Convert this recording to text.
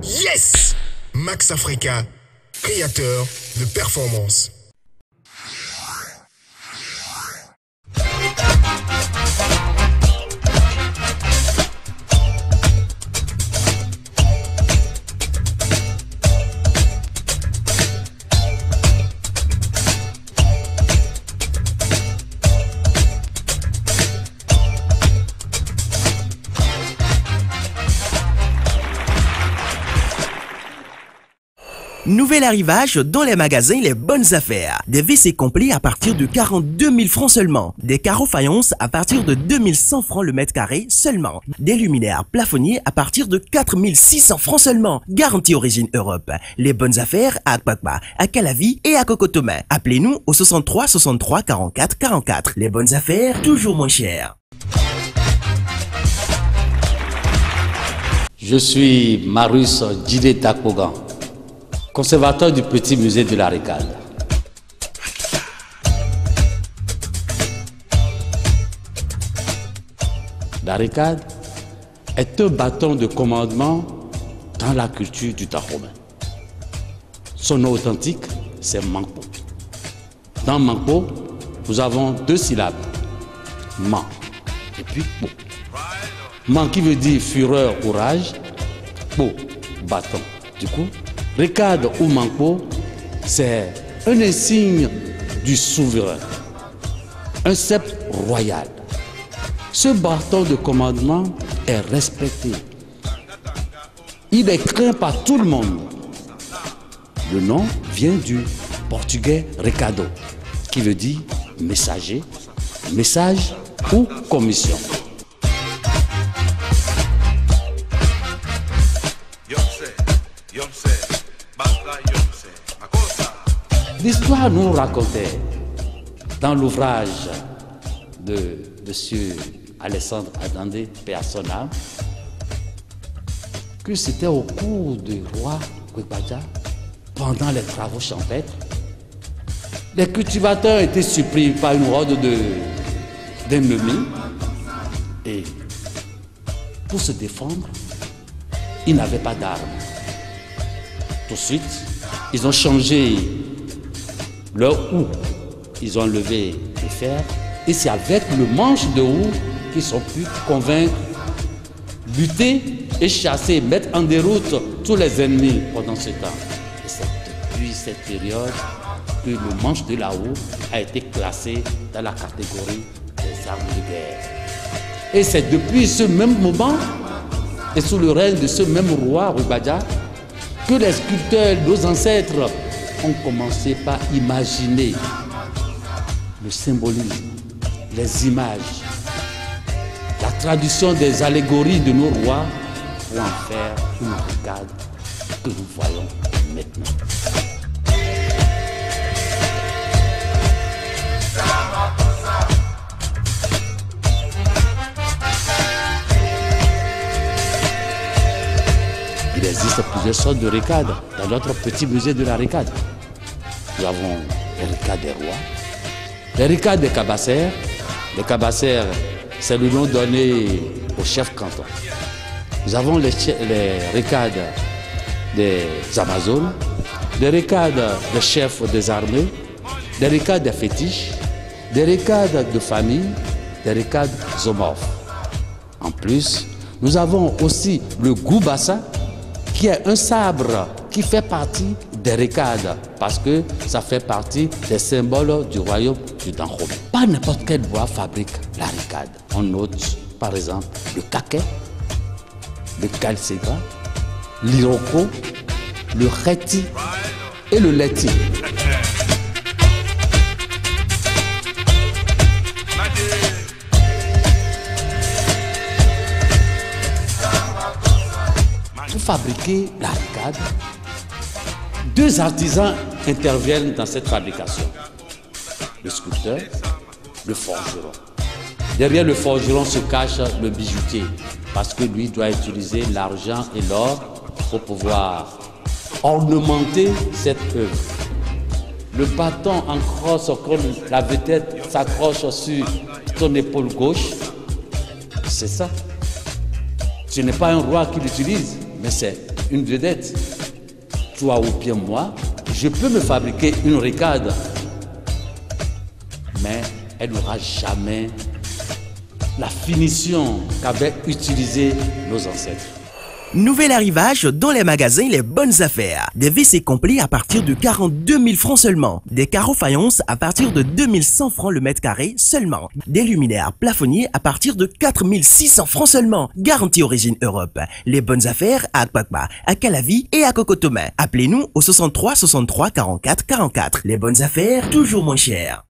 Yes! Max Africa, créateur de performance. Nouvel arrivage dans les magasins Les Bonnes Affaires. Des WC complets à partir de 42 000 francs seulement. Des carreaux faïence à partir de 2100 francs le mètre carré seulement. Des luminaires plafonniers à partir de 4600 francs seulement. Garantie origine Europe. Les Bonnes Affaires à Akpakpa, à Calavi et à Cocotomin. Appelez-nous au 63 63 44 44. Les Bonnes Affaires, toujours moins chères. Je suis Marius Djidé Takpogan, conservateur du petit musée de la Récade. La Récade est un bâton de commandement dans la culture du Dahomey. Son nom authentique, c'est Mankpo. Dans Mankpo, nous avons deux syllabes, Man et puis Po. Man qui veut dire fureur ou rage, Po, bâton. Du coup, Récade ou Mankpo, c'est un insigne du souverain, un sceptre royal. Ce bâton de commandement est respecté. Il est craint par tout le monde. Le nom vient du portugais recado, qui veut dire messager, message ou commission. L'histoire nous racontait, dans l'ouvrage de M. Alessandre Adandé, paix à son âme, que c'était au cours du roi Kwekbaja, pendant les travaux champêtres, les cultivateurs étaient surpris par une horde d'ennemis et pour se défendre, ils n'avaient pas d'armes. Tout de suite, ils ont changé leur houe, ils ont levé les fers et c'est avec le manche de houe qu'ils ont pu convaincre, buter et chasser, mettre en déroute tous les ennemis pendant ce temps. Et c'est depuis cette période que le manche de la houe a été classé dans la catégorie des armes de guerre. Et c'est depuis ce même moment et sous le règne de ce même roi Rubadja que les sculpteurs, nos ancêtres, ont commencé par imaginer le symbolisme, les images, la traduction des allégories de nos rois pour en faire une Récade que nous voyons maintenant. Il existe plusieurs sortes de Récades dans notre petit musée de la Récade. Nous avons les Récades des rois, les Récades des cabassères. Les cabassères, c'est le nom donné au chef canton. Nous avons les Récades des Amazones, les Récades des chefs des armées, des Récades des fétiches, des Récades de famille, des Récades zoomorphes. En plus, nous avons aussi le Goubassa, qui est un sabre qui fait partie des Récades, parce que ça fait partie des symboles du royaume du Dahomey. Pas n'importe quel bois fabrique la Récade. On note par exemple le kaké, le calcédra, l'iroko, le kheti et le leti. Pour fabriquer la Récade, deux artisans interviennent dans cette fabrication. Le sculpteur, le forgeron. Derrière le forgeron se cache le bijoutier, parce que lui doit utiliser l'argent et l'or pour pouvoir ornementer cette œuvre. Le bâton en crosse comme la vedette s'accroche sur ton épaule gauche. C'est ça. Ce n'est pas un roi qui l'utilise, mais c'est une vedette. Toi ou bien moi, je peux me fabriquer une ricade, mais elle n'aura jamais la finition qu'avaient utilisé nos ancêtres. Nouvel arrivage dans les magasins Les Bonnes Affaires. Des WC complets à partir de 42 000 francs seulement. Des carreaux faïence à partir de 2100 francs le mètre carré seulement. Des luminaires plafonniers à partir de 4600 francs seulement. Garantie origine Europe. Les Bonnes Affaires à Akpakpa, à Calavi et à Cocotomain. Appelez-nous au 63 63 44 44. Les Bonnes Affaires, toujours moins cher.